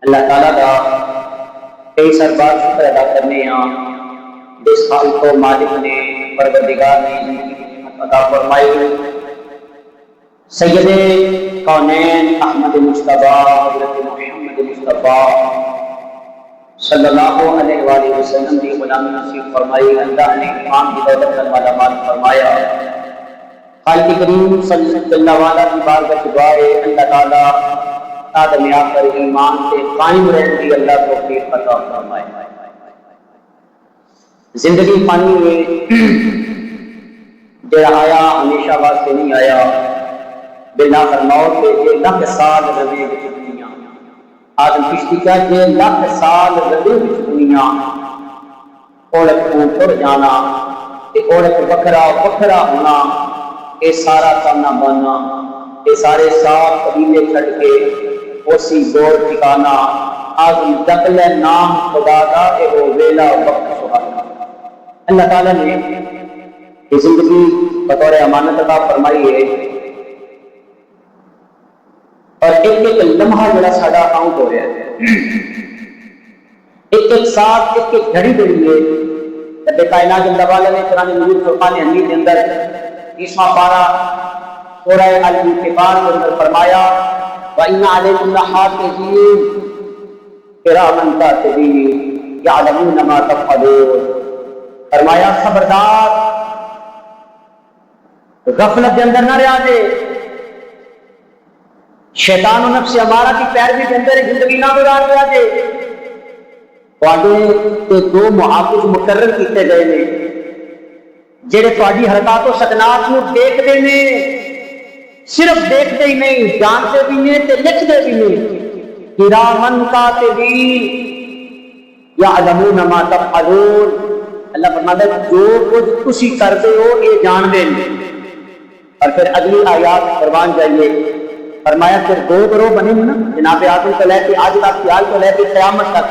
اللہ تعالیٰ کا کئی سر بار شکر ادا کرنے ہاں جس حال کو مالک نے پروردگار نے نعمت عطا فرمائی سید کونین احمد مصطفیٰ حضرت محمد مصطفیٰ صلی اللہ علیہ وآلہ وسلم کی غلامی نصیب فرمائی۔ اللہ نے ایمان کی دولت میں مالا مال فرمایا۔ خالق کریم صلی اللہ علیہ کی بارگاہ کی دعا ہے اللہ تعالیٰ آدم آخر ایمان سے قائم رہنے کی اللہ کو توفیق عطا فرمائے۔ زندگی پانی میں جڑا آیا ہمیشہ واسطے نہیں آیا، بلا موت کے جے لکھ سال روے وچ دنیا آدم کشتی کا جے لکھ سال روے وچ دنیا عورت کو ٹر جانا تے عورت بکرا بکرا ہونا اے سارا کرنا بننا اے سارے سال قبیلے چھڑ کے اسی دور ٹھکانا آدم دقل نام خدا دا اے وہ ویلا وقت سہانا۔ اللہ تعالیٰ نے یہ زندگی بطور امانت عطا فرمائی ہے اور ایک ایک لمحہ جڑا ساڈا کاؤنٹ ہو رہا ہے، ایک ایک ساتھ ایک ایک گھڑی گھڑی ہے۔ رب کائنات اللہ والا نے قرآن مجید فرقان حمید کے اندر 20واں پارہ سورہ الانفطار کے اندر فرمایا وَإِنَّ عَلَيْكُمْ لَحَافِظِينَ كِرَامًا كَاتِبِينَ يَعْلَمُونَ مَا تَفْعَلُونَ۔ فرمایا خبردار غفلت کے اندر نہ رہا جے، شیطان و نفس امارہ کی پیروی کے اندر زندگی نہ گزار رہا جے۔ تے دو محافظ مقرر کیتے گئے نے جڑے تہاڈی حرکات و سکنات نو دیکھتے نے، صرف دیکھتے ہی نہیں جانتے بھی نہیں تے لکھتے بھی نہیں۔ کرامن کاتبین یعلمون ما تفعلون۔ اللہ فرماتا ہے جو کچھ تسی کرتے ہو یہ جان دیں۔ اور پھر اگلی آیات قربان جائیے، فرمایا پھر دو گروہ بنے نا جناب آدم کو لے کے آج تک خیال کو لے کے قیامت تک،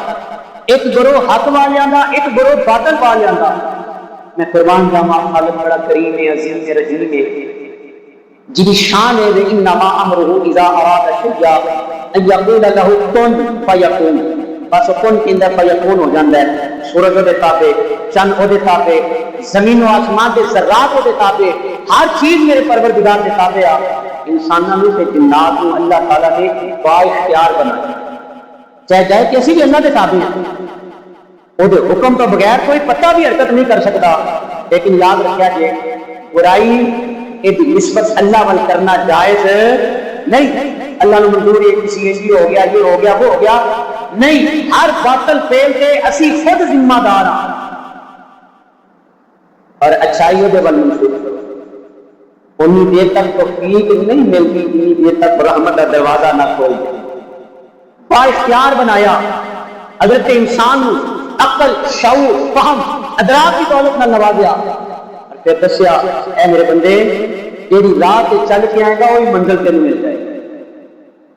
ایک گروہ حق والیاں دا ایک گروہ باطل والیاں دا۔ میں قربان جاواں خالق بڑا کریم ہے، عظیم ہے، رحیم ہے، جی شان ہے انما امرہ اذا اراد شیئا ان یقول له کن فیکون۔ بس کن کے اندر فیکون ہو جاتا ہے۔ سورج دے تابع، چند او دے تابع، زمین و آسمان دے ذرات او دے تابع، ہر چیز میرے پروردگار دے تابع آ۔ انساناں نوں تے جنات نوں اللہ تعالیٰ نے با اختیار بنایا، چاہے جائے کہ اسی بھی اللہ دے تابع ہیں، او دے حکم تو بغیر کوئی پتہ بھی حرکت نہیں کر سکتا۔ لیکن یاد رکھیا جے برائی ایدی نسبت اللہ وال کرنا جائز نہیں۔ اللہ نے منظور ہے کسی ایسی ہو گیا یہ ہو گیا وہ ہو گیا نہیں، ہر باطل فعل کے اسی خود ذمہ دار ہاں اور اچھائیوں دے وال منظور کرو۔ انی دیر تک توفیق نہیں ملتی انی دیر تک رحمت کا دروازہ نہ کھول دے۔ با اختیار بنایا حضرت انسان عقل شعور فہم ادراک کی دولت نہ نوازیا اور پھر دسیا اے میرے بندے تیری راہ تے چل کے آئے گا وہی منزل تینوں مل جائے گا۔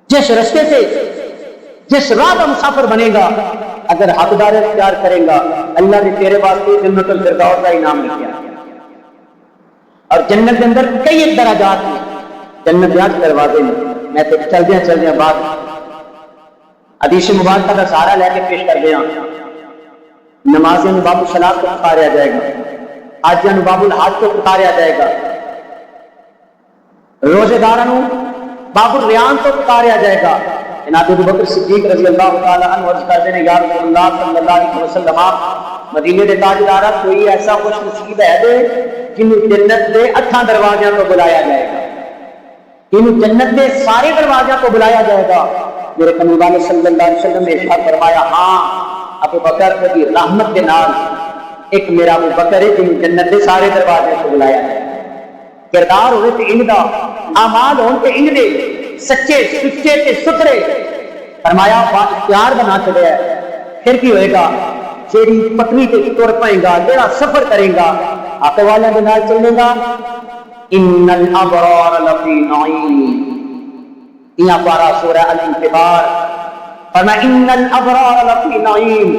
جس رستے سے جس راہ کا مسافر بنے گا اگر حقدار اختیار کرے گا اللہ نے تیرے واسطے جنت الفردوس کا انعام لکھا۔ اور جنت کے اندر کئی ایک درجات ہیں، جنت کے دروازے میں میں تو چلدیا بعد حدیث مبارکہ کا سہارا لے کے پیش کر دیا۔ نمازیں باب الصلاۃ کو پکاریا جائے گا، حاجیاں باب الحج کو پکاریا جائے گا، روزے داراں باب الریان کو پکاریا جائے گا۔ جناب ابو بکر صدیق رضی اللہ تعالی عنہ عرض کرتے ہیں یا رسول اللہ صلی اللہ علیہ وسلم مدینے دے تاجدار کوئی ایسا خوش نصیب ہے دے جنوں جنت دے 8 دروازوں کو بلایا جائے گا، جنوں جنت دے سارے دروازوں کو بلایا جائے گا۔ میرے کملی والے صلی اللہ علیہ وسلم نے ارشاد فرمایا ہاں ابو بکر کی رحمت کے نال ایک میرا ابو بکر ہے جنوں جنت دے سارے دروازوں کو بلایا جائے گا۔ کردار ہوئے تے ان دا، اعمال ہون تے ان دے سچے سچے تے ستھرے۔ فرمایا با اختیار بنا چھڑیا ہے، پھر کی ہوئے گا جیڑی پتنی تے تر پائے گا، جیڑا سفر کرے گا آقا والے دے نال چلے گا۔ ان الابرار لفی نعیم، یہاں پارا سورہ الانفطار فرمایا ان الابرار لفی نعیم،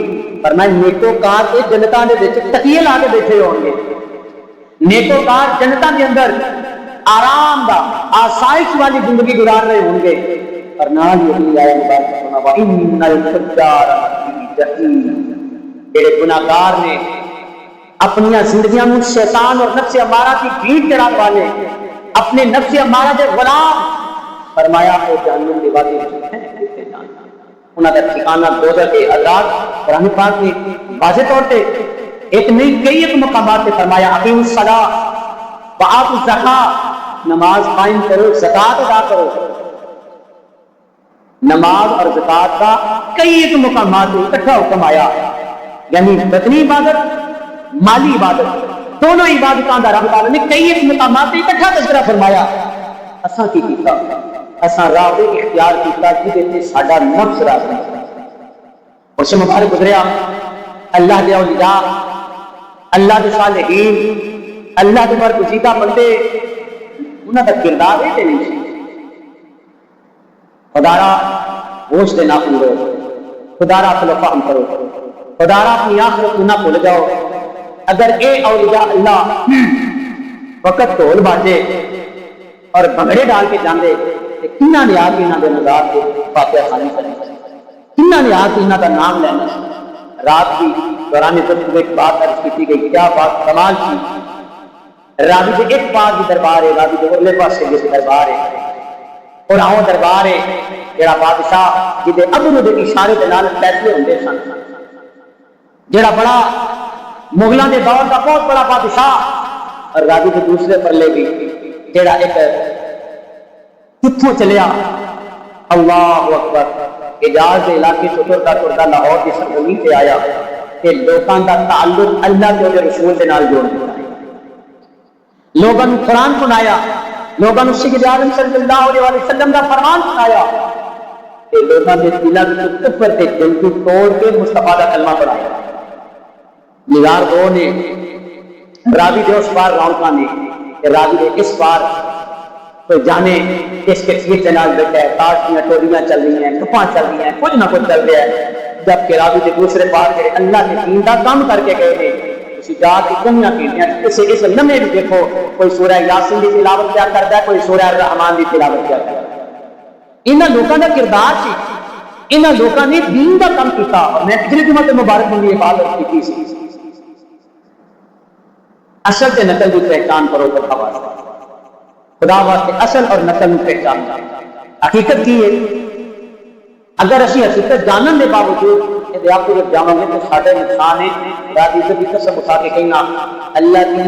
فرمایا نیکوکار کے جنتاں دے وچ تکیے لا کے بیٹھے ہون گے، نیکوکار جنتاں دے اندر آرام دا آسائش والی زندگی گزار رہے ہوں گے۔ اور نال یہ آیا مبارک سنا وَإِنَّ الْفُجَّارَ لَفِي جَحِيمٍ، جڑے گناہگار نے اپنی زندگیاں میں شیطان اور نفس امارہ کی بھیڑ چڑھانے والے، اپنے نفس امارہ کے غلام، فرمایا وہ جہنم کی وادی میں انہاں کا ٹھکانہ دوزخ ہے۔ عذاب قرآن پاک میں واضح طور پہ ایک نہیں کئی ایک مقامات پہ فرمایا اقیموا الصلاۃ وآتوا الزکاۃ، نماز قائم کرو، زکوٰۃ ادا کرو۔ نماز اور زکوٰۃ کا کئی ایک مقامات پہ اکٹھا حکم آیا، یعنی بدنی عبادت، مالی عبادت، دونوں عبادتوں کا رب تعالیٰ نے کئی ایک مقامات پہ اکٹھا تذکرہ فرمایا۔ اساں کی کیتا؟ اساں راہ اختیار کیتا جہدے ساڈا نفس راضی ہے۔ اس مبارک گزریا اللہ کے اولیاء، اللہ کے صالحین، اللہ کے برگزیدہ بندے، انہاں کا کردار یہ نہیں سی خدا را ہوش دے نہ بھولو، خدا را عقل و فہم کرو، خدا را اپنی آخرت کو نہ بھول جاؤ۔ اگر اے اولیاء اللہ وقت ڈھول باجے اور بھنگڑے ڈال کے جاندے کہ کنہاں نے آ کے انہاں دے نظار کے فاتحہ خوانی کرنی، کنہاں نے آ کے انہاں کا نام لینا۔ رات کی دوران خطبہ ایک بات عرض کی گئی، کیا بات کمال کی، راوی کے ایک پاس بھی دربار ہے، راوی کے اگلے پاس سے بھی دربار ہے، اور آؤ دربار ہے جڑا بادشاہ جدے ابرو دے اشارے دے نال فیصلے ہوندے سن، جڑا بڑا مغلاں دے دور کا بہت بڑا بادشاہ، اور راوی کے دوسرے پرلے بھی جڑا ایک کتھوں چلیا اللہ اکبر حجاز کے علاقے سے ٹرتا لاہور کی سرزمین سے آیا کہ لوگوں کا تعلق اللہ کے رسول کے نال جوڑ دیتا ہے، لوگوں نے قرآن سنایا، لوگوں نے سید عالم صلی اللہ علیہ وسلم کا فرمان سنایا، کہ لوگوں نے دلوں کے کفر کے دل کو توڑ کے مصطفیٰ کا کلمہ پڑھایا۔ نگار دو نے راوی دے اس بار رونقاں نے کہ راوی دے اس بار تو جانے اس کے سیر جنال بیٹھا ہے، تاشیاں ٹوریاں چل رہی ہیں، کپاں چل رہی ہیں، کچھ نہ کچھ چل رہا ہے، جبکہ راوی کے دوسرے پاس میرے اللہ کے دین کا کام کر کے گئے ہیں، اسی جا کی کمیاں کیٹیاں اسے اس لمحے بھی دیکھو، کوئی سورہ یاسین کی تلاوت کیا کرتا ہے، کوئی سورہ الرحمان کی تلاوت کیا کرتا ہے۔ انہاں لوگوں کا کردار سی، انہاں لوگوں نے دین کا کام کیتا، اور میں پچھلی جمعہ مبارک میں یہ بات کی تھی، اصل سے نقل کی پہچان کرو خدا واسطے، خدا واسطے اصل اور نقل کی پہچان کرو۔ حقیقت کی ہے، اگر اسی حقیقت جانن کے باوجود یہ آپ کو جب جاؤں گے تو سارے نقصان ہے۔ راضی سے بھی قسم اٹھا کے کہنا اللہ کی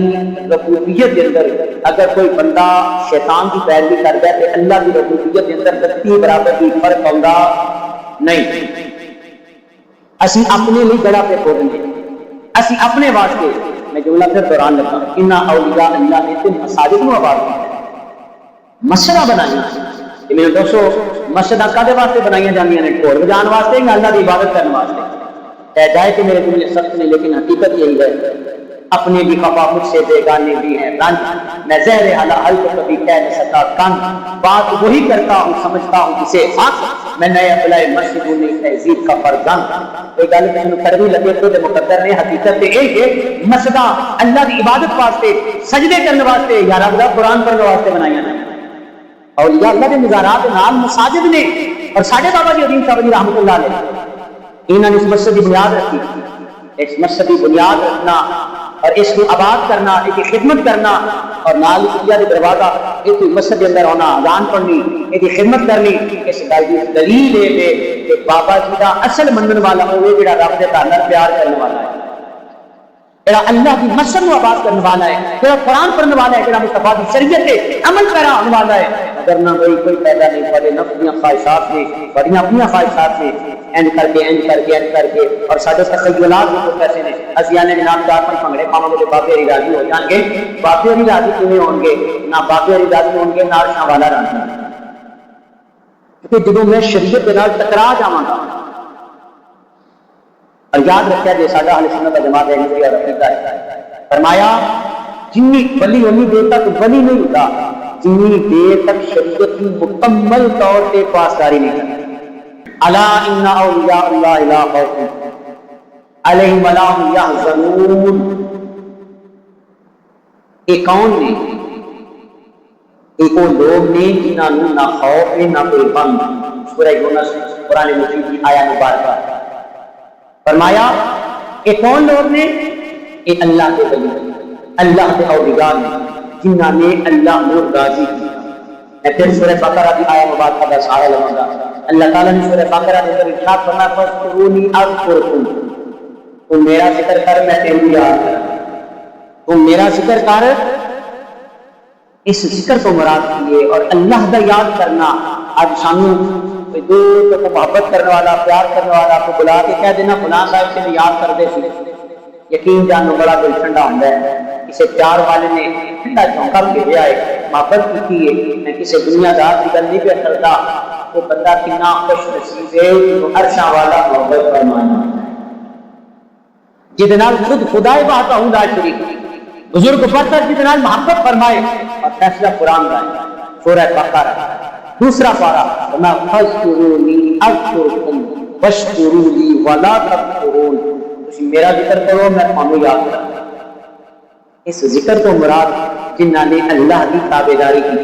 ربوبیت کے اندر اگر کوئی بندہ شیطان کی پیروی کر جائے تو اللہ کی ربوبیت کے اندر دتی برابر کی فرق ہوگا نہیں۔ اسی اپنے لیے جڑا پہ کھولیں گے، اسی اپنے واسطے، میں جملہ پھر دوران لگا، ان اولیاء اللہ نے تم مساجد کو آباد کیا، مسجداں بنائیاں۔ میرے دوستو مسجداں کدے واسطے بنائیاں جاندیاں نے؟ ڈھول بجان واسطے یا اللہ کی عبادت کرنے واسطے؟ کہہ جائے کہ میرے جملے سخت نہیں، لیکن حقیقت یہی ہے، اپنے بھی خفا مجھ سے بیگانے بھی ہیں رنج، میں زہر حل کو کبھی کہہ نہ سکا کن، بات وہی کرتا ہوں سمجھتا ہوں کسے حق، میں نئے اپلائے مسجد نے تہذیب کا فرزند۔ کوئی گل تینوں کڑوی لگے تو مقدر نے، حقیقت یہ ہے مسجداں اللہ کی عبادت واسطے، سجدے کرنے واسطے یا رب دا قرآن پڑھنے واسطے بنائیاں ہیں۔ اولیاء اللہ کے مزارات نال مساجد نے، اور ساڈے بابا جی عظیم صاحب جی رحمۃ اللہ علیہ انہوں نے اس مسجد کی بنیاد رکھی، اس مسجد کی بنیاد رکھنا اور اس کو آباد کرنا، اس کی خدمت کرنا، اور نال کیا دروازہ اس مسجد کے اندر ہونا، اذان پڑھنی، اس کی خدمت کرنی، اس گل کی دلیل ہے کہ بابا جی کا اصل منن والا ہوئے جڑا رب کے گھر نال پیار کرنے والا ہے، جڑا اللہ کی مسجد کو آباد کرنے والا ہے، جڑا قرآن پڑھنے والا ہے، جڑا مصطفیٰ کی شریعت پہ عمل پیرا ہونے والا ہے۔ اگر نہ کوئی پیدا نہیں، بڑے نفسیاں خواہشات نے، بڑی اپنی خواہشات نے، اینڈ کر کے اور سارے تخیلات کو کیسے نے اسی آنے جناب چار پانچ بھنگڑے پاؤں گے بابے علی راضی ہو جان گے۔ بابے علی راضی کیوں ہوں گے؟ نہ بابے علی راضی ہوں گے، نہ شاہ والا راضی، کیونکہ جدوں میں شریعت کے نال ٹکرا جاواں گا۔ اور یاد رکھیا جی ساڈا اہل سنت و جماعت ہے اور عقیدہ ہے، فرمایا جنی ولی انی دیر تک ولی نہیں ہوتا جنی دیر تک شریعت کی مکمل طور پہ پاسداری نہیں کرتا۔ الا ان اولیاء اللہ لا خوف علیہم ولا هم یحزنون۔ یہ کون نے؟ یہ وہ لوگ نے جنہاں نوں نہ خوف ہے نہ کوئی غم، سورہ یونس قرآن مجید کی آیا مبارکہ. فرمایا کہ کون لوگ نے؟ یہ اللہ کے ولی، اللہ کے اولیاء نے جنہاں نے اللہ نور راضی کی. میں پھر سورہ بقرہ کی آیا مبارکہ کا سہارا لوں گا. اللہ تعالیٰ نے سورہ بقرہ کے اندر ارشاد فرمایا فاذکرونی اذکرکم، تم میرا ذکر کر میں تیرے یاد کر. تم میرا ذکر کر، اس ذکر کو مراد کیے اور اللہ کا یاد کرنا. آج سانوں دو تو محبت کرنے والا، پیار کرنے والا کو بلا کے کہہ دینا فلاں صاحب سے بھی یاد کر دے سی، یقین جانو بڑا دل ٹھنڈا ہوتا ہے. کسی پیار والے نے ٹھنڈا جھونکا بھیجا ہے، محبت کی ہے. میں کسی دنیا دار کی گل نہیں پہ کرتا. وہ بندہ کتنا خوش نصیب ہے جو عرشاں والا محبت فرمانا جہدے نال خود خدائے وحدہ لا شریک بزرگ برتر جہدے نال محبت فرمائے. اور فیصلہ قرآن کا ہے سورہ بقرہ دوسرا پارہ وما فاذکرونی اذکرکم واشکروا لی ولا تکفرون. تسی میرا ذکر کرو میں تمہیں یاد کروں. اس ذکر کو مراد جنہاں نے اللہ کی تابعداری کی،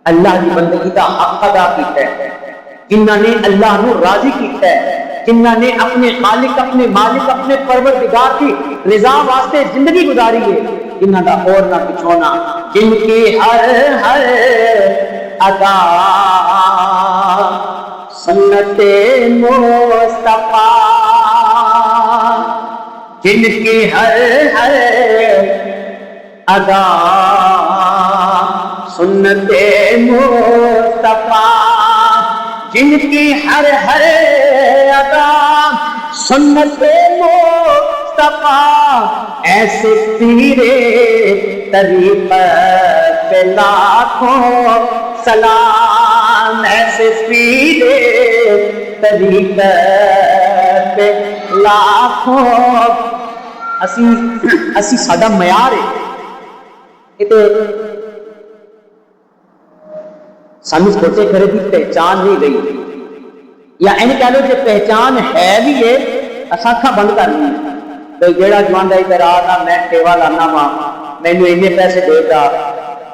اللہ کی بندگی کا حق ادا کیتا ہے، جنہاں نے اللہ کو راضی کیتا ہے، جنہاں نے اپنے خالق، اپنے مالک، اپنے پروردگار کی رضا واسطے زندگی گزاری ہے، جنہاں دا اور نہ پچھونا، جن کی ہر ہر ادا سنت مصطفیٰ، جن کی ہر ہر ادا سنت مصطفیٰ، جن کی ہر ہر ادا سنت مصطفیٰ، ایسے پیرے طریقت پہ لاکھوں سلام، ایسے پیرے طریقت پہ لاکھوں. اسی سادہ معیار ہے یہ تو سانو چھوٹے گھر کی پہچان نہیں رہی، یا این کہہ لو کہ پہچان ہے بھی ہے اساں اکھاں بند کر لی بھائی جیڑا جوان ادھر آ میں ٹیوا لانا وا مینو اینے پیسے دے گا.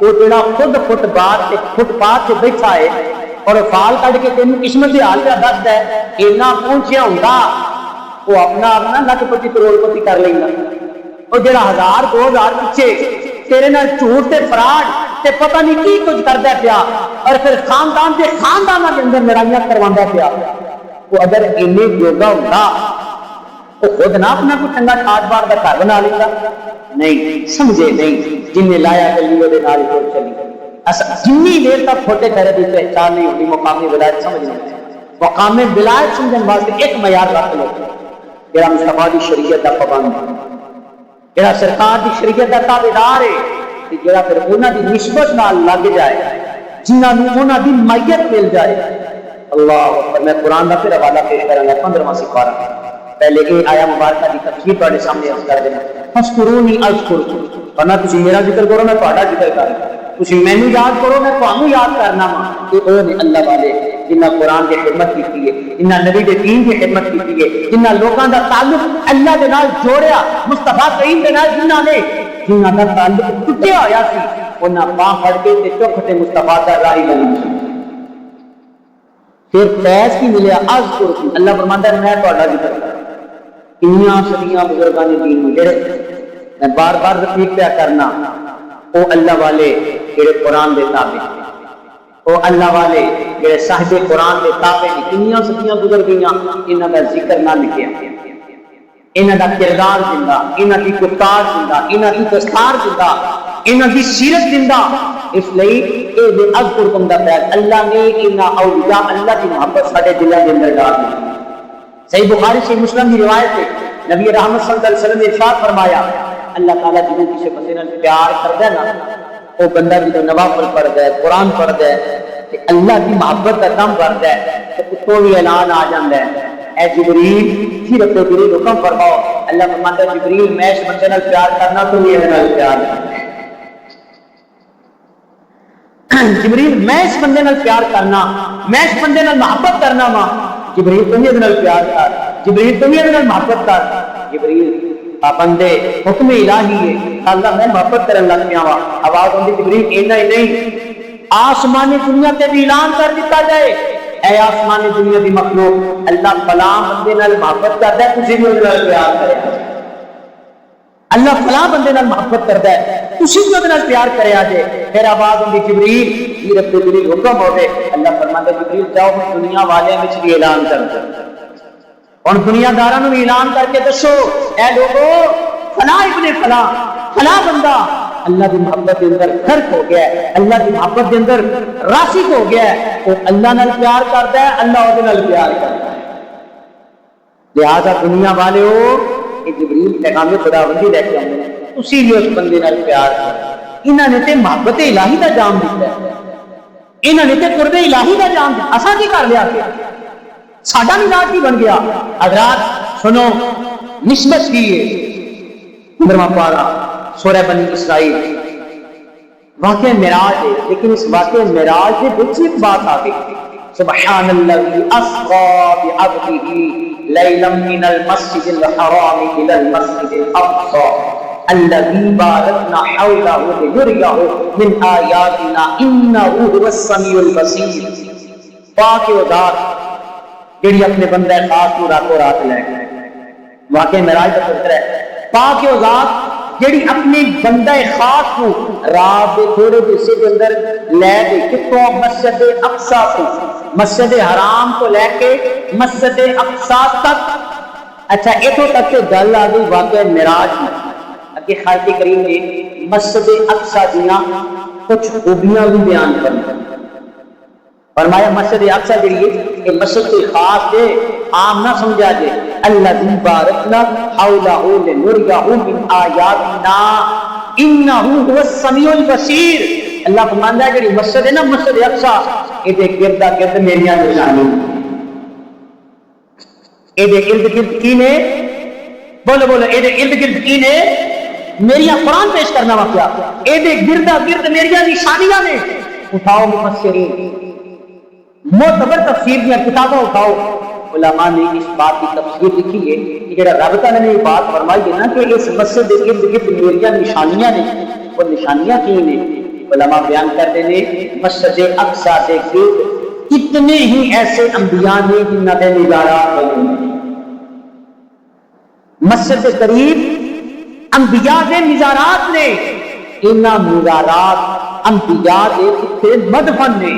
وہ جڑا خود فٹ پاتھ سے بیٹھا ہے اور فال کٹ کے تینوں قسمت کے حال پہ دستا ہے اینا پہنچیا ہوندا وہ اپنا لکھ پتی کروڑ پتی کر لیں گا. اور جڑا 1000-2000 پیچھے تیرے نال جھوٹ تے فراڈ تے پتہ نہیں کی کچھ کردا پیا اور پھر خاندان کے اندر لڑائیاں کرواندا پیا. وہ اگر اینے جوگا ہوندا تو خود نہ اپنا کوئی چنگا ٹھاٹ بار کا گھر بنا لیتا. نہیں سمجھے نہیں، جن نے لایا گلی وہ نال ہی چلی. جنی دیر تک چھوٹے گھر کی پہچان نہیں ہوتی مقامی ولایت سمجھ نہیں. مقام ولایت سمجھنے واسطے ایک معیار رکھ لو، جڑا مصطفیٰ دی شریعت دا پابند ہے، جڑا سرکار دی شریعت دا تابعدار ہے، جڑا پھر انہاں دی نسبت نال لگ جائے، جنہاں نوں انہاں دی مائیت مل جائے. اللہ اکبر. میں قرآن دا پھر حوالہ پیش کروں گا 15واں سپارہ. پہلے یہ آیا مبارکہ کی تفسیر تواڈے سامنے عرض کر دینا. فاذکرونی اذکرکم، ورنہ تسی میرا ذکر کرو میں تہاڈا ذکر کروں، تسی مینوں یاد کرو میں تانوں یاد کرنا وا. یہ او نے اللہ والے جنہاں قرآن کی خدمت کی ہے، جنہاں نبی دے دین کی خدمت کی ہے، جنہاں لوگاں دا تعلق اللہ دے نال جوڑیا، مصطفیٰ کریم دے نال جنہاں دا تعلق ٹوٹیا ہویا سی انہاں باہ پھڑ کے تے چوکھ تے مصطفیٰ دا راہی بنی. پھر فیض کی ملیا اذکرکم، اللہ فرماندا ہے میں تہاڈا ذکر کروں. کنیاں صدیاں بزرگاں نے دین جڑے میں بار بار رپیٹ پیا کرنا، او اللہ والے جڑے قرآن دے تابع، او اللہ والے جڑے صاحب قرآن دے تابع نے. کنیاں صدیاں گزر گئیاں انہاں دا ذکر نہ لکھیا، انہاں دا کردار زندہ، انہاں دی گفتار زندہ، انہاں دی دستار زندہ، انہاں دی سیرت زندہ. اس لیے اے بے اذکرکم دا فیض اللہ نے انہاں اولیاء اللہ کی محبت ساڈے دلاں دے اندر ڈال دی. صحیح بخاری سے مسلم کی روایت ہے، نبی رحمت صلی اللہ علیہ وسلم نے ارشاد فرمایا اللہ تعالیٰ جنہوں کسی بندے نال پیار کردا ہے نا وہ بندہ جدوں نوافل پڑھدا ہے، قرآن پڑھدا ہے تے اللہ کی محبت کا کام کردا ہے تو اتوں بھی اعلان آ جاندا ہے اے جبریل صرف جبریل حکم فرماؤ. اللہ فرماتا ہے جبریل میں اس بندے نال پیار کرنا تو یہ نال پیار کرنا. جبریل میں اس بندے نال پیار کرنا، میں اس بندے نال محبت کرنا وا. جبریل تم یہ نال پیار کر، جبریل تم یہ نال محبت کر. جبریل پابندے حکم الہی ہے اللہ میں محبت کرن لگ پیا وا. آواز ہوندی جبریل اینا ہی نہیں آسمانی دنیا تے بھی اعلان کر دیتا جائے اے آسمانی دنیا دی مخلوق اللہ فلاں بندے نال محبت کردا ہے تسی بھی اودے نال پیار کریا جے اللہ فلاں بندے نال محبت کردا ہے تسی بھی اودے نال پیار کریا جے پھر آواز ہوندی جبریل یہ رب جبریل حکم ہوے اللہ فرماندا جبریل جاؤ دنیا والیاں وچ بھی اعلان کر دو اور دنیا داراں نوں اعلان کر کے دسو اے لوگو فلاں ابن فلاں فلاں بندہ اللہ کی محبت کے اندر غرق ہو گیا ہے اللہ کی محبت کے اندر راسخ ہو گیا ہے وہ اللہ نال پیار کرتا ہے اللہ وہ نال پیار کرتا ہے لہذا دنیا والے ہو کہ جبریل پیغام خداوندی لے کے آئے اسی لیے اس بندے نال پیار کرو انہوں نے تے محبت الہی کا جام دیتا ہے انہوں نے تے قرب الہی کا جام دیتا اساں کی کر لیا کہ ساڈا مزاج کی بن گیا حضرات سنو نسبت کی ہے 15واں پارہ سورہ بنی اسرائیل واقعہ معراج ہے لیکن اس واقعہ معراج کے بچ ایک بات آ گئی سبحان الذی اسری بعبدہ لیلا من المسجد الحرام الى المسجد الاقصى الذي باركنا حوله لنريه من آياتنا انه هو السميع البصير پاک و ذات جڑی اپنے بندہ خاص کو راتوں رات لے گئے واقعہ معراج کا ذکر ہے پاک و ذات جڑی اپنی بندہ خاص کو رات دے تھوڑے حصے کے اندر لے گئی کتوں مسجد اقصی کو مسجد حرام کو لے کے مسجد اقصی تک اچھا اتوں تک کہ گل آ گئی واقعہ معراج میں اگے خالق کریم نے مسجد اقصی دیاں کچھ خوبیاں بھی بیان کریں فرمایا مسجد اقصی جڑی ہے کہ مسجد کوئی خاص ہے عام نہ سمجھا جائے الذی بارکنا حولہ لنریہ من آیاتنا انہ هو السمیع البصیر اللہ فرماندا ہے جڑی مسجد ہے نا مسجد اقصی اے دے گرد گرد میریاں نشانی اے دے ارد گرد کی نے بولو بولو اے دے ارد گرد کی نے میریاں قرآن پیش کرنا واقعہ اے دے گرد گرد میریاں نشانیاں نے اٹھاؤ مفسرین معتبر تفسیر کی کتابیں اٹھاؤ علماء نے اس بات کی تفسیر لکھی ہے کہ جڑا رب تعالیٰ نے یہ بات فرمائی ہے نا کہ اس مسجد کے ارد گرد میریاں نشانیاں نے وہ نشانیاں کی نے علماء بیان کرتے ہیں مسجد اقصی کے گرد کتنے ہی ایسے انبیاء نے جنہاں دے نظارات ہوئے مسجد کے قریب انبیاء دے نظارات نے انہاں نظارات انبیاء دے کتنے مدفن نے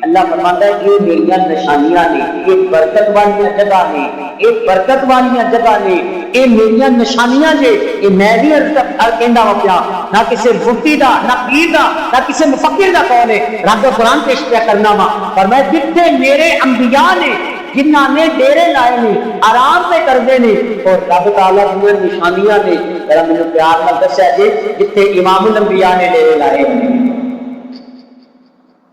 اللہ فرماتا ہے کہ یہ میریاں نشانیاں نے یہ برکت والیاں جگہ نے یہ برکت والیاں جگہ نے یہ میریاں نشانیاں نے یہ میں بھی کہندا وا پیا نہ کسی مفتی دا نہ پیر دا نہ کسی مفکر دا قول ہے رب قرآن پیش کیا کرنا وا فرمایا جتنے میرے انبیاء نے جنہاں نے ڈیرے لائے نے آرام سے کردے نے اور رب تعالیٰ کی نشانیاں نے ذرا مینوں پیار نال دسیا جے جتنے امام الانبیاء نے ڈیرے لائے ہیں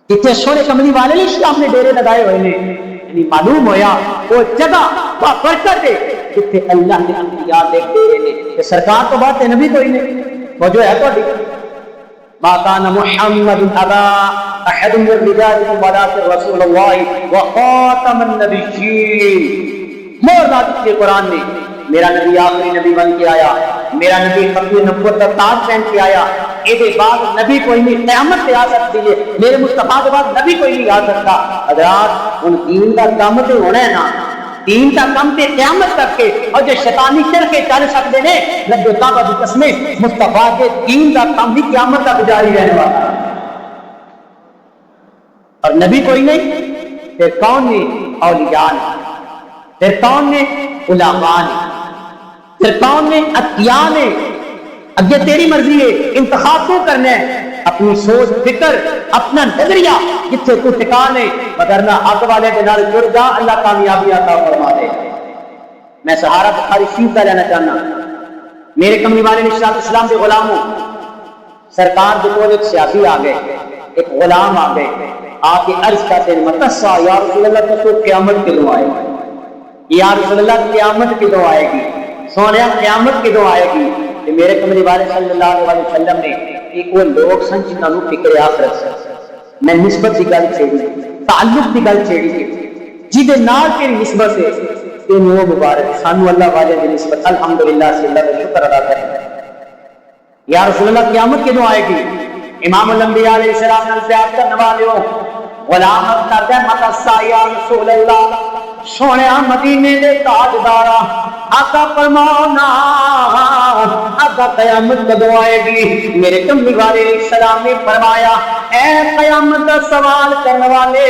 جتنے سونے کملی والے نے اسلام نے ڈیرے لگائے ہوئے نے یعنی معلوم ہویا وہ جگہ وہ برکت ہے جتنے اللہ نے انبیاء دے ڈیرے نے کہ سرکار تو بات ہے نبی کوئی نہیں وہ جو ہے تو ما کان محمد ابا احد من رجالکم ولکن رسول اللہ وخاتم النبیین مور بات کی قرآن نے میرا نبی آخری نبی بن کے آیا میرا نبی ختم نبوت کا تاج پہن کے آیا اے بعد نبی کوئی نہیں قیامت پہ آ سکتی ہے میرے مصطفیٰ کے بعد نبی کوئی نہیں آ سکتا حضرات ان دین کا کام تو ہونا ہے نا دین کا کام تے قیامت تک کے اور جو شیطانی چرخے چل سکتے ہیں رب تعالیٰ کی قسمیں مصطفیٰ کے دین کا کام بھی قیامت تک جاری رہنے والا اور نبی کوئی نہیں پھر کون نے اولیاء نے پھر کون نے علماء نے پھر کون نے اتقیاء نے اگے تیری مرضی ہے انتخاب تو کرنا ہے اپنی سوچ فکر اپنا نظریہ جتنے تو ٹکانے وگرنہ حق والے کے نال جڑ جا اللہ کامیابی عطا فرما دے میں سہارا بخاری شریف کا لینا چاہنا میرے کملی والے نے اسلام کے غلاموں سرکار کے کول ایک صحابی آ گئے ایک غلام آ گئے آ کے عرض کرتے ہیں متسا یا رسول اللہ تو قیامت کدوں آئے گی یا رسول اللہ قیامت کدوں آئے گی سونیا قیامت کدوں آئے گی کہ میرے کملی والے صلی اللہ علیہ وسلم نے ایک وہ لوگ سن جنہاں نوں فکر آخرت میں نسبت کی گل چھیڑی تعلق کی گل چھیڑی جہدے نال تیری نسبت ہے تینوں وہ مبارک سانو اللہ والے دی نسبت الحمدللہ سے اللہ کا شکر ادا کریں یا رسول اللہ قیامت کدوں آئے گی امام الانبیاء علیہ السلام نال پیار کرنے والے ہو غلام کردا متا یا رسول اللہ سونے مدینے دے تاجدارا آقا فرمانا آقا قیامت کدو آئے گی؟ میرے کملی والے السلام نے فرمایا اے قیامت دا سوال کرنے والے،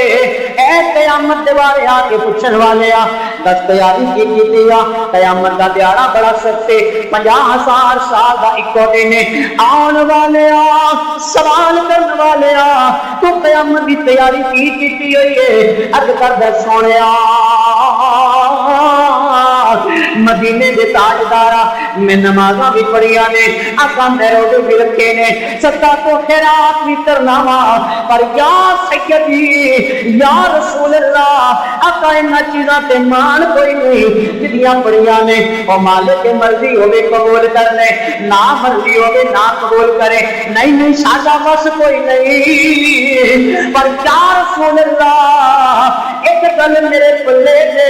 اے قیامت دے بارے آ کے پوچھن والے دس تیاری کی دیا قیامت دا دیارہ بڑا سکتے 50,000 سال دا ایک دن آن والے سوال کرنے والے تو قیامت دی تیاری کی ہوئی ہے؟ عرض کردہ سونے مدینے دے تاجدارا میں نمازاں بھی پڑھیا نے، آقا میں روزے بھی رکھے نے، صدقہ و خیرات بھی کرنا وا، پر یا سیدی یا رسول اللہ آقا انہاں چیزاں تے مان کوئی نہیں جدیاں پڑھیا نے۔ او مالک مرضی ہوے قبول کر لے، نہ مرضی ہوے نہ قبول کرے، نہیں ساڈا بس کوئی نہیں، پر یا رسول اللہ ایک گل میرے پلے دے،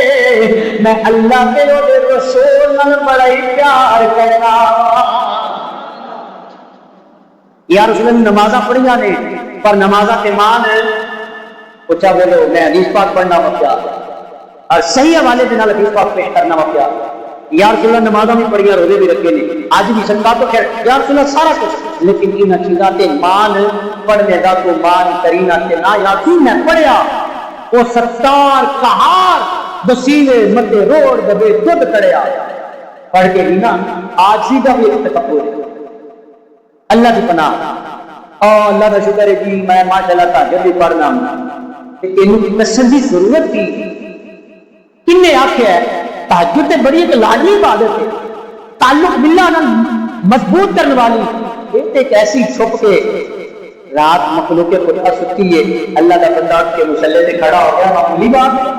میں اللہ کے رسول نال بڑا ہی پیار کرنا۔ یا رسول اللہ نمازاں پڑھیا نے پر نمازاں تے مان اچھا بولو میں حدیث پاک پڑھنا پیا اور صحیح حوالے دے نال حدیث پاک پیش کرنا پیا۔ یا رسول اللہ نمازاں بھی پڑھیا، روزے بھی رکھے نے، اج بھی صدقہ تو خیر یا رسول اللہ سارا کچھ، لیکن ان چیزاں تے مان پڑھنے دا تو مان کرینا تے نہ یاد میں پڑھیا وہ 70 کہار بسیلے مدے روڑ دبے دودھ کڑیا پڑھ کے بھی نا آج ہی کا بھی ایک تکبر ہے۔ اللہ کی پناہ اور اللہ کا شکر ہے جی میں ماشاءاللہ تہجد بھی پڑھنا لیکن دسن کی ضرورت تھی کن نے آخیا ہے تہجد تے بڑی ایک لازمی عبادت ہے، تعلق باللہ نال مضبوط کرنے والی ایک ایسی چھپ کے رات مخلوق خدا ستی ہے، اللہ کا بندہ اٹھ کے مصلی سے کھڑا ہو گیا معمولی بات ہے،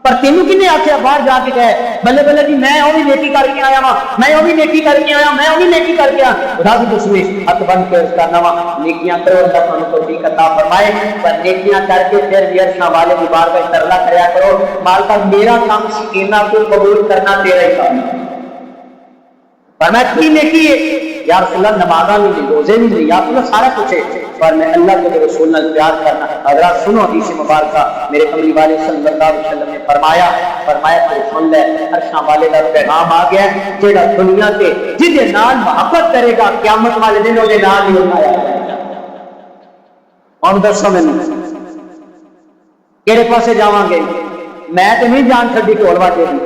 پر تینوں کنے آخیا باہر جا کے کہے بلے بلے جی میں وہ بھی نیکی کر کے آیا وا، میں وہ بھی نیکی کر کے آیا، میں وہ بھی نیکی کر کے آیا، خدا کی دشمنی ہاتھ بند کے اس کا نوا نیکیاں کرو اللہ تعالیٰ توفیق عطا فرمائے، پر نیکیاں کر کے پھر بھی ارشاں والے کی بارگاہ ترلا کریا کرو مالکا میرا کام سکینہ کو قبول کرنا تیرا ہی کام ہے، پر میں کی نیکی ہے یا رسول اللہ نمازاں بھی نہیں، روزے بھی نہیں، یا رسول اللہ سارا کچھ ہے، پر میں اللہ کے رسول نے پیار کرنا۔ حضرات سنو حدیث مبارکہ میرے کملی والے صلی اللہ علیہ وسلم نے فرمایا تو سن لے عرشاں والے کا پیغام آ گیا جیڑا دنیا تے جدے نال محبت کرے گا قیامت والے دن دے نال ہی ہونا ہے۔ ہن دسو مینوں کہڑے پاسے جاواں گے؟ میں تے نہیں جان چھڈی ٹول واجے دی،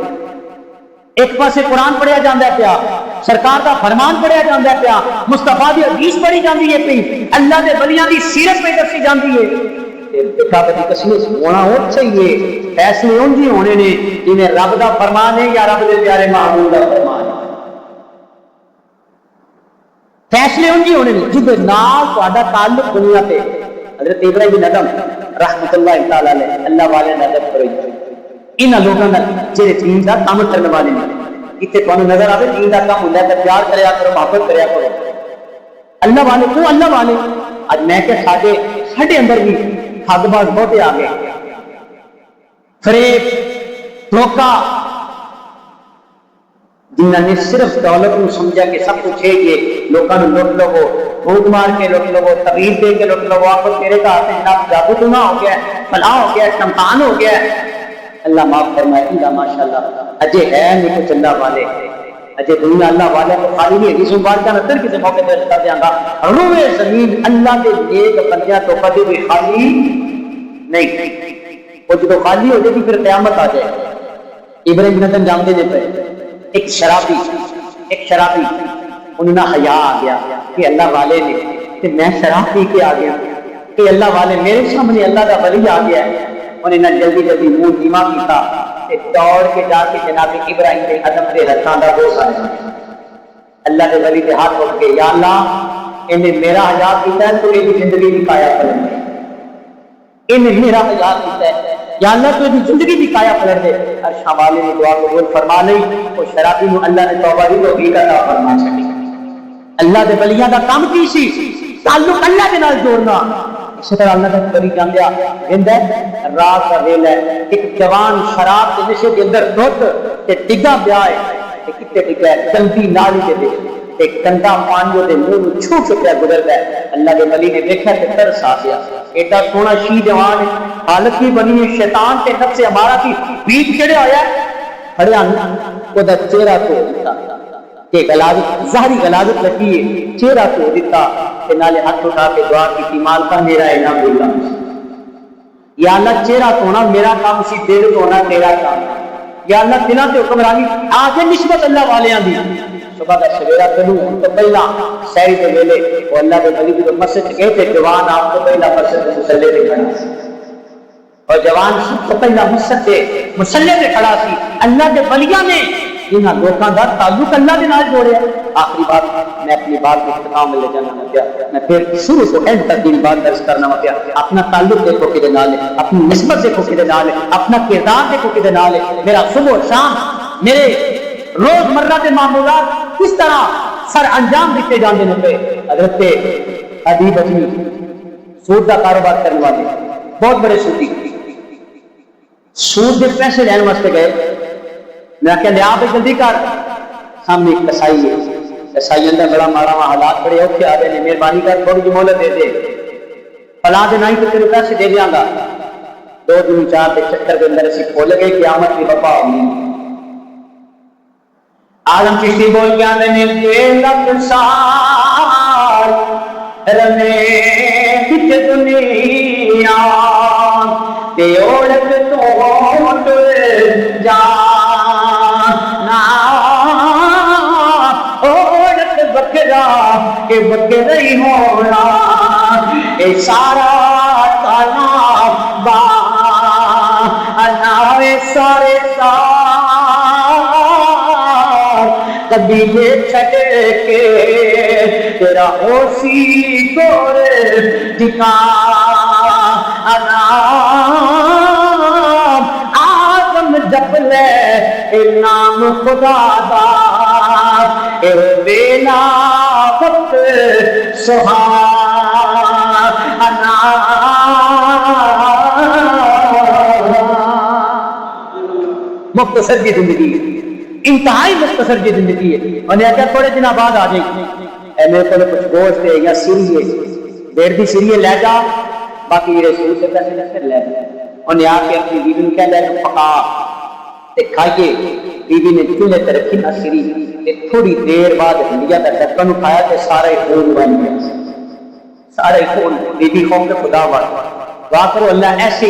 ایک پاسے قرآن پڑھیا جاندہ ہے پیا، سرکار دا فرمان پڑھیا جاندہ ہے پیا، مصطفیٰ دی حدیث پڑھی جاندی ہے پی، اللہ دے ولیاں دی سیرت پہ دسی جاندی ہے، کتابتی کسمس ہونا ہو چاہیے، فیصلے انجی ہونے نے جنہیں رب دا فرمان ہے یا رب دے پیارے محبوب دا فرمان ہے، فیصلے انجی ہونے نے جدے نال تہاڈا تعلق دنیا تے۔ حضرت ابراہیم بن ادم رحمت اللہ تعالی علیہ اللہ والے نظر کرو ان لوگوں نے جڑے دین دا کام کرنے والے نے اتنے تمہیں نظر آئے دین دا کام ہوتا ہے پیار کریا کرو محبت کریا کرو اللہ والے تو اللہ والے اج میں کہ ساڈے اندر بھی ٹھگ باز بہتے آ گئے فریب دھوکا جنہوں نے صرف دولت کو سمجھا کہ سب کچھ ہے یہ لوگوں نے لوٹ لو بھوک مار کے لوٹ لو تبیل دے کے لوٹ لو آپ تیرے کا جناب جادو ٹونا ہو گیا فلاں ہو گیا شمتان ہو گیا اللہ معاف فرمائے اللہ ماشاءاللہ اجے ہے نہیں کچھ اللہ والے اجے دنیا اللہ والے کو خالی نہیں ہے جس بار کا نظر کسی موقع پہ رکھا دیا گا روئے زمین اللہ کے نیک بندیاں تو کبھی بھی خالی نہیں وہ جو خالی ہو جائے گی پھر قیامت آ جائے ابراہیم بن ادم جانتے دے پہ ایک شرابی انہوں نے حیا آ گیا کہ اللہ والے نے کہ میں شراب پی کے آ گیا کہ اللہ والے میرے سامنے اللہ کا ولی آ گیا ہے انہیں نہ جلدی جلدی منہ نیما کیتا دوڑ کے جا کے جناب ابراہیم کے ادم کے ہاتھوں کا بوس آیا اللہ کے ولی کے ہاتھ اٹھ کے یا اللہ انہیں میرا حیا کیتا ہے تو یہ زندگی کی کایا پلٹ دے انہیں میرا حیا کیتا ہے یا اللہ تو یہ زندگی کی کایا پلٹ دے اور شمالے نے دعا قبول فرما لی اور شرابی نے اللہ نے توبہ دی توفیق عطا فرما چھڈی اللہ کے ولیاں دا کام کی سی تعلق اللہ کے نال جوڑنا اسی طرح اللہ کا ولی جاندیا ویندا ہے رات کا ویلا ہے ایک جوان شراب کے نشے کے اندر دھت تے ڈگا پیا ہے تے کتے ڈگا ہے گندی نالی دے تے گندا پانی دے منہ چھو کے پیا گزردا ہے اللہ کے ولی نے دیکھا تے ترس آ گیا ایڈا سونا شی جوان ہے، حالت کی بنی ہے شیطان تے نفس ہمارا کی بیچ کڑے ہویا ہے، کھڑے وہ دا چہرہ تو دیتا کہ غلاظت ظاہری غلاظت لگی ہے، چہرہ تو دیتا کہ نالے ہاتھ اٹھا کے دعا کی تھی مالکا میرا ہے نہ بولا، یا اللہ چہرہ تونا میرا کام سی، دل تونا تیرا کام، یا اللہ دلوں تے حکمرانی آگے نسبت اللہ والے دی صبح کا سویرا کروں تو پہلا سحری کے ویلے وہ اللہ کے ولی جو مسجد گئے تھے جوان آپ کو پہلا مسجد کے مصلے پہ کھڑا سی، اور جوان سب کو پہلا مسجد کے مصلے پہ کھڑا سی، اللہ کے ولیاں نے انہاں لوکاں دا تعلق اللہ کے نال جوڑیا۔ آخری بات میں اپنی بات کو اختتام میں لے جانا پیا، میں پھر شروع سے اینڈ تک کی بات درج کرنا پیا، اپنا تعلق دیکھو کدے نال ہے، اپنی نسبت دیکھو کدے نال ہے، اپنا کردار دیکھو کدے نال ہے، میرا صبح و شام میرے روزمرہ کے معمولات کس طرح سر انجام دیتے جاندے نے پہ۔ حضرت حبیب اجمی سود کا کاروبار کرنے والے بہت بڑے سودی، سود کے پیسے لینے واسطے گئے، میں کہا لیا پہ جلدی کر، سامنے ایک کسائی ہے، کسائی اندر بڑا مارا ہوا حالات بڑے اوکھے آ گئے نے، مہربانی کر تھوڑی جی مہلت دے دے، فلاں دن آئی تو تیرے پیسے دے دیاں گا، 2 دن 4 دن چکر کے اندر اسی کھول گئے قیامت کی وفا ہوگی۔ آدم چشتی بول کے آنے میں لگ سار رنے بچ دنیا تے اوڑک توڑ جانا اوڑک بکرا کہ بکرا ہی ہونا اے سارا تانا بانا اے سارے قبیلے چھٹ کے تیرا ہوسی گور ٹھکانا آدم جپ لے اے نام خدا دا اے ویلا وقت سہانا۔ مختصر کی زندگی ہے، انتہائی مختصر کی زندگی ہے، انہیں کہا تھوڑے دن بعد آ جائیں اے میرے کو کچھ گوشت ہے یا سری ہے، ڈیڑھ دی سری لے جا، باقی رسول سے پیسے لے کر لے جا۔ انہیں آ کے اپنی بیوی نے کہا لے تو پکا تے کھائیے، بیوی نے چولہے تے رکھی نہ سری، تھوڑی دیر بعد ہنڈیا کا ڈھکن اٹھایا تے سارا خون بن گیا، سارا خون۔ بیوی خوف کے خدا وار دعا کرو اللہ ایسی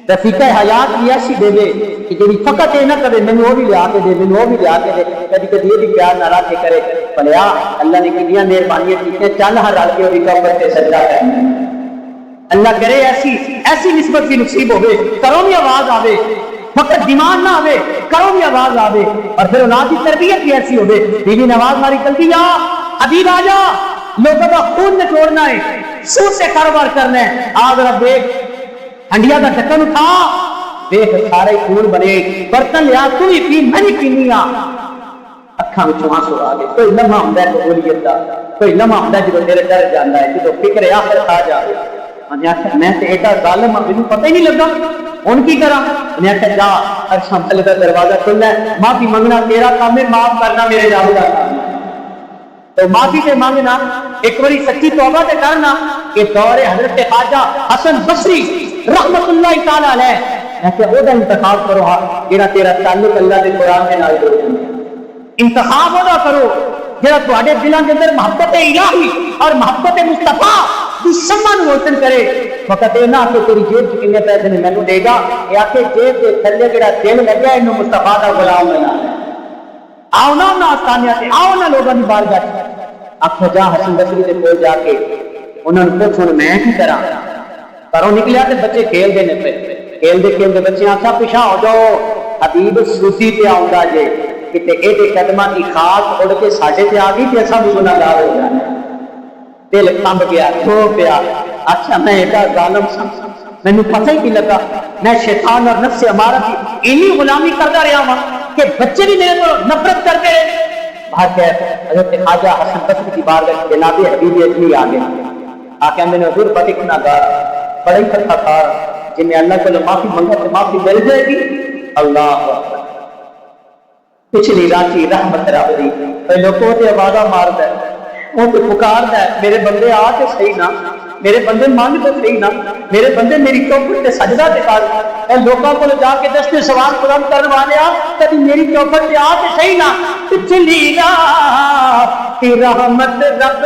رفیقہ حیات کی ایسی دے دے کہ جی فقط یہ نہ کرے میں وہ بھی لیا کے دے، میں وہ بھی لیا کے دے، کبھی کبھی یہ بھی پیار نہ رکھ کے کرے بھلیا اللہ نے کتنی مہربانیاں کی ہیں، چل ہر رل کے وہ قبر سے سجدہ کرنا، اللہ کرے ایسی نسبت بھی نصیب ہوے، کروں بھی آواز آوے، فقط دماغ نہ آوے، کروں بھی آواز آوے، اور پھر اولاد کی تربیت بھی ایسی ہوے، بیوی نے آواز ماری جلدی آ حبیب آ جا، لوگوں کا خون نچوڑنا ہے، سود سے کاروبار کرنا ہے، آ ذرا دیکھ ہنڈیا کا ڈھکن اٹھا، دیکھ سارے خون بنے، برتن لیا تو ہی پی میں نہیں پینی آ، اکھاں وچوں آنسو آ گئے۔ کوئی لمحہ ہوندا ہے قبولیت دا، کوئی لمحہ ہوندا ہے جدوں میرے ڈر جاندا ہے، جدوں فکر آخر آ جائے، میں آخیا میں تے ایڈا ظالم ہاں مینوں پتہ ہی نہیں لگا، ہن کی کراں؟ میں آخیا جا عرشاں پہلے دا دروازہ کھلا ہے، معافی منگنا تیرا کام ہے، معاف کرنا میرے رب دا کام ہے، تو معافی سے مانگنا، ایک باری سچی توبہ سے کرنا کہ دور حضرت خواجہ حسن بصری رحمت اللہ تعالی علیہ کہ وہ انتخاب کرو جہاں تیرا تعلق اللہ کے قرآن کے نال جوڑ دے، انتخاب وہ کرو جہاں تھوڑے دلوں کے اندر محبت الہی اور محبت مصطفیٰ کی شمع نو روشن کرے۔ فقط یہ نہ کہ تیری جیب چ کنے پیسے نے مینوں دے گا، یہ آ کے جیب کے تھلے جڑا دل لگا ہے انہوں مصطفیٰ کا غلام بنا ہے۔ آؤ نہ آستانیہ سے، آؤ نہ لوگوں کی بارگاہ سے، آخو جا حسن بصری کے کول جا کے انہوں نے پوچھ ہن میں کی کراں؟ گھروں نکلیا تے بچے کھیلدے نے پے، کھیلدے بچے آکھا پیچھے ہو جاؤ حبیب سوسی تے آوندا جے، کتے ایڈے قدماں دی خاک اڑ کے ساڈے تے آ گئی تے اساں بھی گناہگار ہو جانے۔ دل کمب گیا، رو پیا، اچھا میں ایڈا ظالم سا، مینوں پتہ ہی نہیں لگا، میں شیطان اور نفس امارہ کی اینی غلامی کرتا رہا ہوں کہ بچے بھی میرے کو نفرت کرتے رہے۔ بات ہے حضرت خواجہ حسن بصری کی بارگاہ جناب حبیب اجمی آ گئے، آ کے میں نے حضور بڑی گناہگار، بڑا ہی فتح کار، جن میں اللہ کو معافی منگا تو معافی مل جائے گی۔ اللہ اکبر، پچھلی راتی رحمت رب دی لوگوں تے آوازاں ماردا ہے، وہ تے پکاردا ہے میرے بندے آ کے صحیح نہ، میرے بندے مان تو صحیح نا، میرے بندے میری چوکھٹ تے سجدہ تے کر، اے لوکاں کول جا کے دستے سوال قرآن کرن والیا کبھی میری چوکھٹ تے آ تے صحیح نا، پچھلی رات کی رحمت رب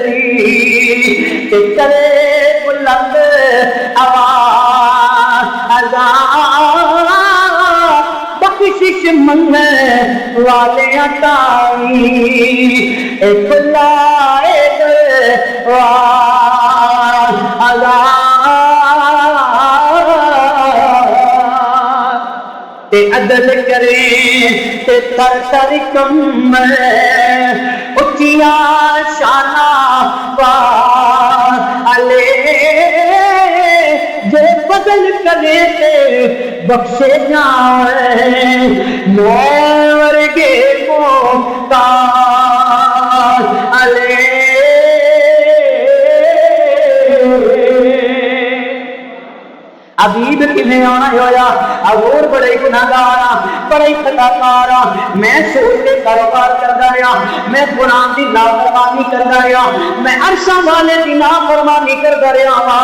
دی تے کرے بلند آواز اللہ بخشش منگنے والے تائی اے بلائے تے عدل کرے تے تر تر کم اچھیاں شانہ والے جو بدل کرے تے بخشے جائیں میں ورگے محتاج علی حبیب کنے آنا ہویا اور بڑے گناہگار بڑے خطاکار میں سود کے کاروبار کرتا رہا، میں قرآن کی نافرمانی کرتا رہا، میں عرشاں والے کی نافرمانی کرتا رہا،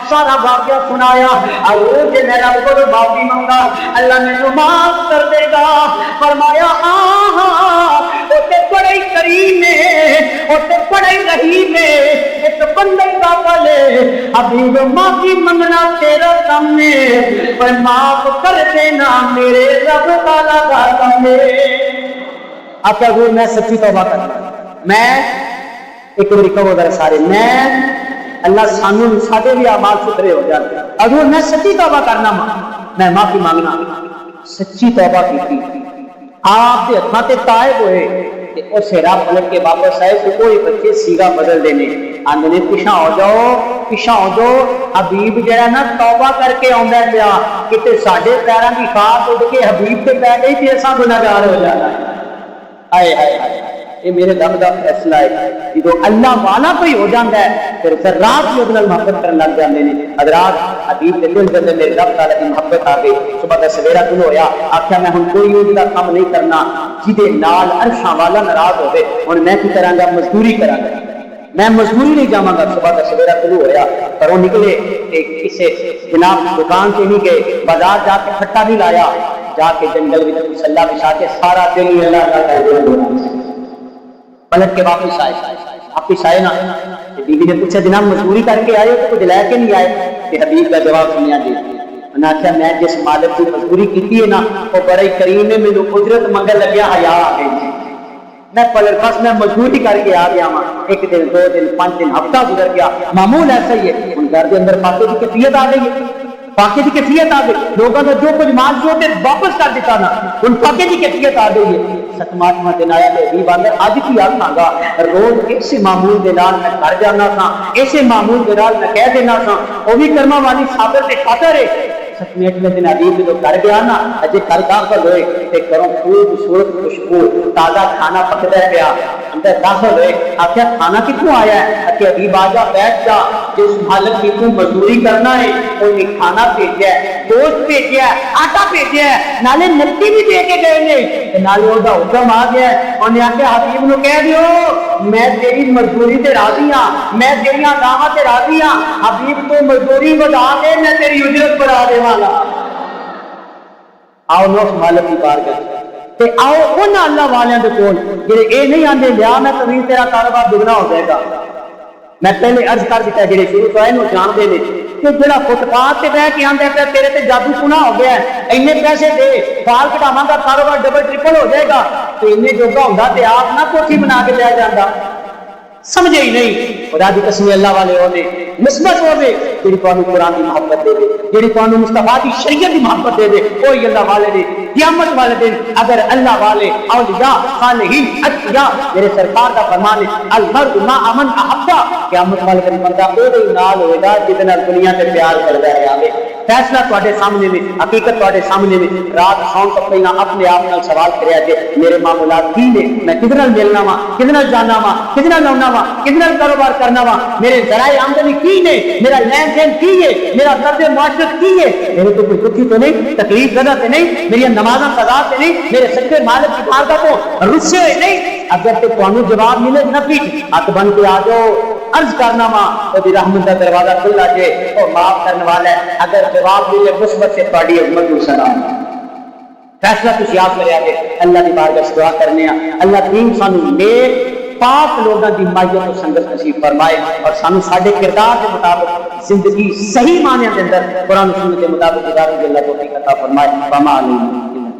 سارا واقعہ سنایا اور جے میں رب کو معافی منگا اللہ مینوں معاف کر دے گا۔ فرمایا ہاں تے بڑے کریم ہے تے بڑے رحیم ہے، ایک بندے کا بلے حبیب معافی منگنا تیرا کم ہے، پر معاف کر دینا میرے رب والا کام ہے۔ آپ کیا گو میں سچی توبہ کرنا، میں ایک بار کہو ذرا سارے میں اللہ سانو سارے بھی اعمال ستھرے ہو جاتے، اگر میں سچی توبہ کرنا میں معافی مانگنا سچی توبہ کی آپ کے ہاتھوں تے تائب ہوئے تے اسے راہ پلٹ کے واپس آئے تو کوئی بچے سیگا بدل دینے آندے نے پیچھے ہو جاؤ حبیب جڑا نا توبہ کر کے آندا پیا کتے ساڈے پیراں دی خاک اڑ کے حبیب تے پے گئی تے اساں گناہگار ہو جانا ہے۔ آئے آئے یہ میرے رب دا فیصلہ ہے، جدو اللہ والا کوئی ہو جاتا ہے پھر رات بھی اپنا محبت کرنے لگ جاتے ہیں۔ حضرات حبیب کے دل کے میرے رب تعالیٰ کی محبت آ گئی، صبح کا سویرا دل ہویا آخیا میں ہن کوئی ان کا کام نہیں کرنا جہدے نال عرشاں والا ناراض ہوئے، ہن میں کی کراں گا مزدوری کراں گا، میں مزدوری نہیں جاواں گا۔ صبح کا سویرا دل ہویا پر وہ نکلے کسی جناب دکان سے نہیں گئے، بازار جا کے کھٹا نہیں لایا، جا کے جنگل میں مسلح بچھا کے سارا دن اللہ کا پلٹ کے واپس آئے نا بیوی نے پوچھا جناب مزدوری کر کے آئے تو کچھ لے کے نہیں آئے؟ کہ حبیب کا جواب سنیا جی انہوں نے آخیا میں جس مالک کی مزدوری کی ہے نا وہ بڑے کریم نے مجھے اجرت منگل لگیا حیا آ گئی، میں پلٹ بس میں مزدوری کر کے آ گیا ہاں، ایک دن 2 دن 5 دن ہفتہ گزر گیا، معمول ایسا ہی ہے۔ ان گھر کے اندر پاکے کی کیفیت آ گئی ہے، پاکے کی کیفیت آ گئی، لوگوں نے جو کچھ مال جو واپس کر دیتا نا ان پاکے کی کیفیت آ گئی ہے۔ ستماتما دن آیا کہ بھی باندر آج کی آکھاں گا روز اسے معمول دے نال میں کر جانا تھا، اسے معمول دے نال میں کہہ دینا تھا، وہ بھی کرما والی صابر تے خاطر ہے۔ ستمیٹ میں دن عبید جو کر گیا نا اجے کر داخل ہوئے تے کروں خوبصورت خوشبو تازہ کھانا پکتا گیا، اندر داخل ہوئے آخیا کھانا کتوں آیا ہے؟ کہ حبیب آجا بیٹھ جا، جس مالک کی تو مزدوری کرنا ہے انہیں کھانا بھیجا ہے، گوشت بھیجا ہے، آٹا بھیجا ہے، نالے نتی بھی دے کے گئے نے، نالے وہ دا حکم آ گیا ہے۔ انہیں آخیا حبیب نو کہہ دیو میں تیری مزدوری تے راضی ہاں، میں تیری دعوت تے راضی ہاں، حبیب تو مزدوری بڑھا دے میں تیری اجرت بڑھا دے والا۔ آؤ نوس مالک کی بارگاہ تے آؤ ان اللہ والیاں دے کول جڑے اے نہیں آندے لیا میں تمہیں تیرا کاروبار دگنا ہو جائے گا۔ میں پہلے عرض کر دیتا ہے جڑے شروع تو آئے نو جان دے نے کہ جڑا فٹ پاتھ تے بیٹھ کے آندا ہے تیرے تے جادو ٹونا ہو گیا ہے، اینے پیسے دے فال کٹاواں گا کاروبار ڈبل ٹرپل ہو جائے گا، تو اینے جوگا ہوندا تے آپ نہ کوٹھی بنا کے لے جاندا، سمجھے ہی نہیں۔ خدا دی قسم اللہ والے ہونے نسبت ہوے جڑی تانوں قرآن دی محبت دے دے، جڑی تانوں مصطفیٰ دی شریعت دی محبت دے دے، کوئی اللہ والے دے قیامت والے دن اگر اللہ والے اولیاء صالحین اتقیاء میرے سرکار کا فرمان ہے المرء مع من احب، قیامت والے دن بندہ اودے نال ہوئے گا جتنا دنیا تے پیار کردا ہے۔ آگے فیصلہ تواڈے سامنے میں، حقیقت تواڈے سامنے میں، رات سون تو پہلا اپنے آپ نال سوال کریا جے میرے معاملات کی نے، میں کدے نال ملنا وا، کدے نال جانا وا، کدے نال لاؤنا وا، کدے نال کاروبار کرنا وا، میرے ذرائع آمدنی کی نے، میرا لین دین کی ہے، میرا قرض معاشرت کی ہے، میرے تو کوئی دکھی تو نہیں، تکلیف زدہ تے نہیں، میری نمازاں قضا تے نہیں، میرے صدقے مالک کی بارگاہ تو رسے ہوئے نہیں۔ اگر تے تانوں جواب ملے نہ پیٹ ہاتھ بن کے آ جاؤ عرض کرنا وا وہ رحمت کا دروازہ کھلا جے وہ معاف کرنے والا ہے اگر جواب دیے مثبت سے تھوڑی امت کو سلام فیصلہ کچھ یاد کریا جے اللہ کی بارگاہ سے دعا کرنے اللہ دین سانو نیک پاک لوگوں کی مائیت و سنگت نصیب فرمائے اور سانو ساڈے کردار کے مطابق زندگی صحیح معنی کے اندر قرآن و سنت کے مطابق گزارنے کی اللہ توفیق عطا فرمائے وما علینا